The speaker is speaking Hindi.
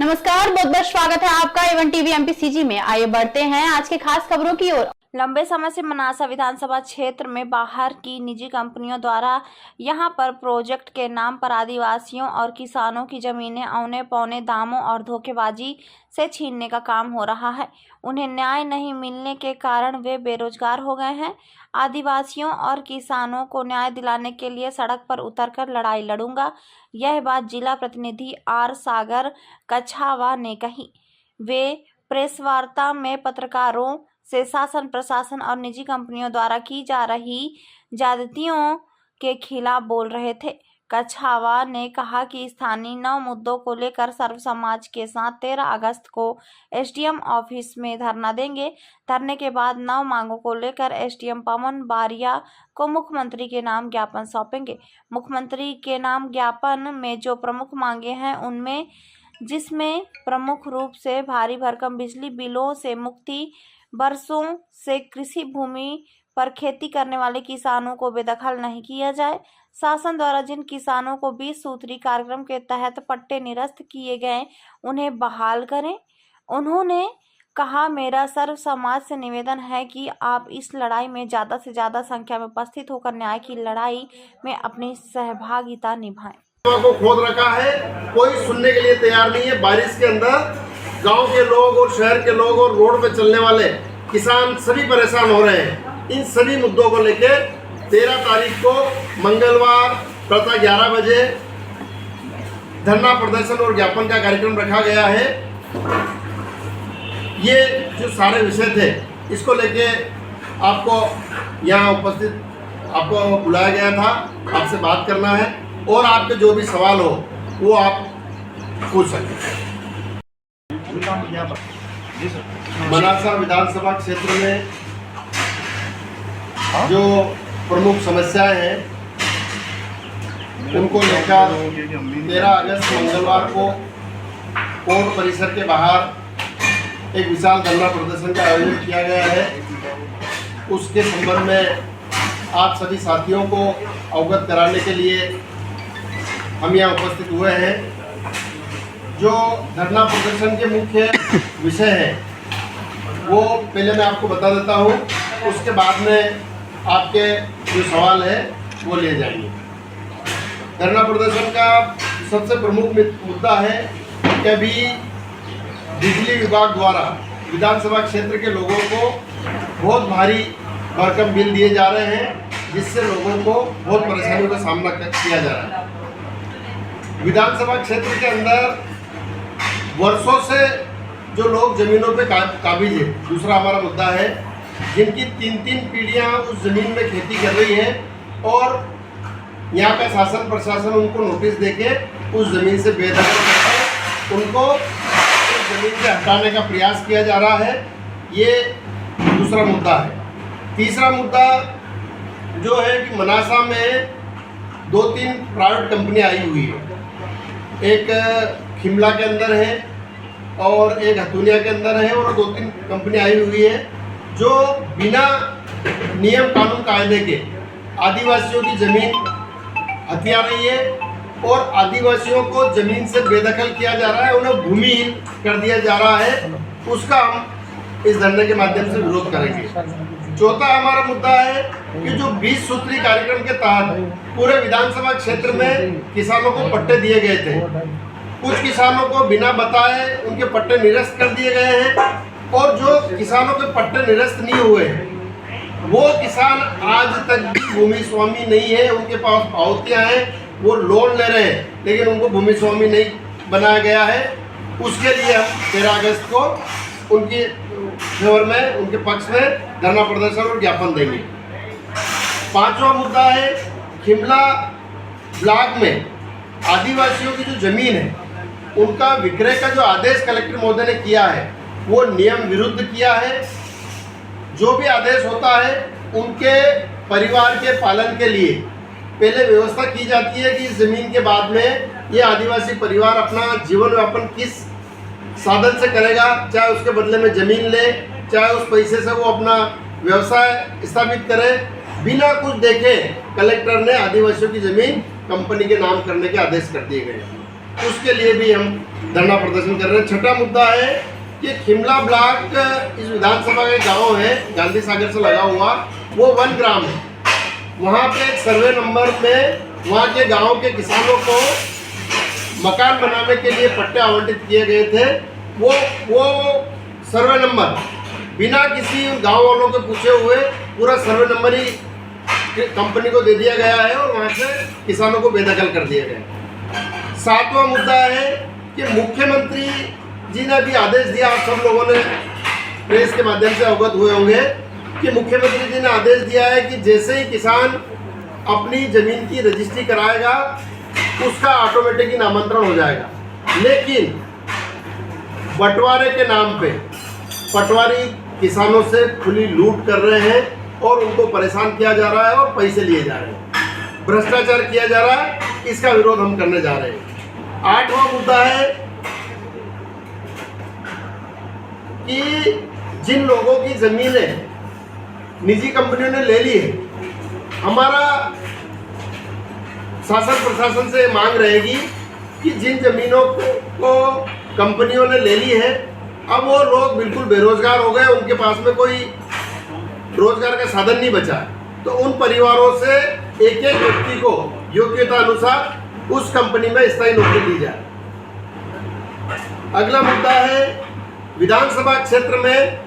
नमस्कार, बहुत बहुत स्वागत है आपका एवन टीवी एमपीसीजी में। आइए बढ़ते हैं आज के खास खबरों की ओर। लंबे समय से मनासा विधानसभा क्षेत्र में बाहर की निजी कंपनियों द्वारा यहां पर प्रोजेक्ट के नाम पर आदिवासियों और किसानों की जमीनें औने पौने दामों और धोखेबाजी से छीनने का काम हो रहा है। उन्हें न्याय नहीं मिलने के कारण वे बेरोजगार हो गए हैं। आदिवासियों और किसानों को न्याय दिलाने के लिए सड़क पर उतरकर लड़ाई लड़ूंगा, यह बात जिला प्रतिनिधि आर सागर कछावा ने कही। वे प्रेस वार्ता में पत्रकारों से शासन प्रशासन और निजी कंपनियों द्वारा की जा रही ज्यादतियों के खिलाफ बोल रहे थे। कछावा ने कहा कि स्थानीय 9 मुद्दों को लेकर सर्व समाज के साथ 13 अगस्त को एसडीएम ऑफिस में धरना देंगे। धरने के बाद 9 मांगों को लेकर एसडीएम पवन बारिया को मुख्यमंत्री के नाम ज्ञापन सौंपेंगे। मुख्यमंत्री के नाम ज्ञापन में जो प्रमुख मांगे हैं उनमें जिसमें प्रमुख रूप से भारी भरकम बिजली बिलों से मुक्ति, वर्षों से कृषि भूमि पर खेती करने वाले किसानों को बेदखल नहीं किया जाए, शासन द्वारा जिन किसानों को 20 सूत्री कार्यक्रम के तहत पट्टे निरस्त किए गए उन्हें बहाल करें। उन्होंने कहा, मेरा सर्व समाज से निवेदन है कि आप इस लड़ाई में ज़्यादा से ज़्यादा संख्या में उपस्थित होकर न्याय की लड़ाई में अपनी सहभागिता निभाएं। को खोद रखा है, कोई सुनने के लिए तैयार नहीं है। बारिश के अंदर गांव के लोग और शहर के लोग और रोड पे चलने वाले किसान सभी परेशान हो रहे हैं। इन सभी मुद्दों को लेकर 13 तारीख को मंगलवार प्रातः 11 बजे धरना प्रदर्शन और ज्ञापन का कार्यक्रम रखा गया है। ये जो सारे विषय थे इसको लेके आपको यहाँ उपस्थित आपको बुलाया गया था, आपसे बात करना है और आपके जो भी सवाल हो वो आप पूछ सकते हैं। मनासा विधानसभा क्षेत्र में जो प्रमुख समस्याएं हैं उनको लेकर 13 अगस्त मंगलवार को कोर्ट परिसर के बाहर एक विशाल धरना प्रदर्शन का आयोजन किया गया है। उसके संबंध में आप सभी साथियों को अवगत कराने के लिए हम यहाँ उपस्थित हुए हैं। जो धरना प्रदर्शन के मुख्य विषय है वो पहले मैं आपको बता देता हूँ, उसके बाद में आपके जो सवाल है वो ले जाएंगे। धरना प्रदर्शन का सबसे प्रमुख मुद्दा है कि अभी बिजली विभाग द्वारा विधानसभा क्षेत्र के लोगों को बहुत भारी भरकम बिल दिए जा रहे हैं, जिससे लोगों को बहुत परेशानियों का सामना किया जा रहा है। विधानसभा क्षेत्र के अंदर वर्षों से जो लोग जमीनों पे काबिज है, दूसरा हमारा मुद्दा है, जिनकी 3-3 पीढ़ियां उस जमीन में खेती कर रही है और यहाँ का शासन प्रशासन उनको नोटिस देके उस जमीन से बेदखल करके उनको उस जमीन से हटाने का प्रयास किया जा रहा है। ये दूसरा मुद्दा है। तीसरा मुद्दा जो है कि मनासा में 2-3 प्राइवेट कंपनी आई हुई है। एक खिमला के अंदर है और एक हथुनिया के अंदर है और 2-3 कंपनी आई हुई है जो बिना नियम कानून कायदे के आदिवासियों की ज़मीन हथिया रही है और आदिवासियों को ज़मीन से बेदखल किया जा रहा है, उन्हें भूमिहीन कर दिया जा रहा है। उसका हम इस धरने के माध्यम से विरोध करेंगे। चौथा हमारा मुद्दा है कि जो 20 सूत्री कार्यक्रम के तहत पूरे विधानसभा क्षेत्र में किसानों को पट्टे दिए गए थे, कुछ किसानों को बिना बताए उनके पट्टे निरस्त कर दिए गए हैं और जो किसानों के पट्टे निरस्त नहीं हुए वो किसान आज तक भी भूमि स्वामी नहीं है। उनके पास पावतियां हैं, वो लोन ले रहे हैं लेकिन उनको भूमि स्वामी नहीं बनाया गया है। उसके लिए हम 13 अगस्त को उनकी फेवर में, उनके पक्ष में धरना प्रदर्शन और ज्ञापन देंगे। 5वां मुद्दा है, खिमला ब्लॉक में आदिवासियों की जो जमीन है उनका विक्रय का जो आदेश कलेक्टर महोदय ने किया है वो नियम विरुद्ध किया है। जो भी आदेश होता है उनके परिवार के पालन के लिए पहले व्यवस्था की जाती है कि इस जमीन के बाद में ये आदिवासी परिवार अपना जीवन यापन किस साधन से करेगा, चाहे उसके बदले में जमीन ले, चाहे उस पैसे से वो अपना व्यवसाय स्थापित करे। बिना कुछ देखे कलेक्टर ने आदिवासियों की जमीन कंपनी के नाम करने के आदेश कर दिए गए। उसके लिए भी हम धरना प्रदर्शन कर रहे हैं। छठा मुद्दा है कि खिमला ब्लॉक इस विधानसभा का गांव है, गांधी सागर से लगा हुआ, वो 1 ग्राम है। वहाँ पे एक सर्वे नंबर में वहाँ के गांव के किसानों को मकान बनाने के लिए पट्टे आवंटित किए गए थे। वो सर्वे नंबर बिना किसी गांव वालों के पूछे हुए पूरा सर्वे नंबर ही कंपनी को दे दिया गया है और वहाँ से किसानों को बेदखल कर दिया गया। 7वां मुद्दा है कि मुख्यमंत्री जी ने अभी आदेश दिया, आप सब लोगों ने प्रेस के माध्यम से अवगत हुए होंगे कि मुख्यमंत्री जी ने आदेश दिया है कि जैसे ही किसान अपनी ज़मीन की रजिस्ट्री कराएगा उसका ऑटोमेटिक ही नामांतरण हो जाएगा। लेकिन बंटवारे के नाम पे पटवारी किसानों से खुली लूट कर रहे हैं और उनको परेशान किया जा रहा है और पैसे लिए जा रहे हैं, भ्रष्टाचार किया जा रहा है। इसका विरोध हम करने जा रहे हैं। 8वां मुद्दा है कि जिन लोगों की जमीनें निजी कंपनियों ने ले ली है, हमारा शासन प्रशासन से मांग रहेगी कि जिन जमीनों को कंपनियों ने ले ली है, अब वो लोग बिल्कुल बेरोजगार हो गए, उनके पास में कोई रोजगार का साधन नहीं बचा, तो उन परिवारों से एक एक व्यक्ति को योग्यता अनुसार उस कंपनी में स्थायी नौकरी दी जाए। अगला मुद्दा है विधानसभा क्षेत्र में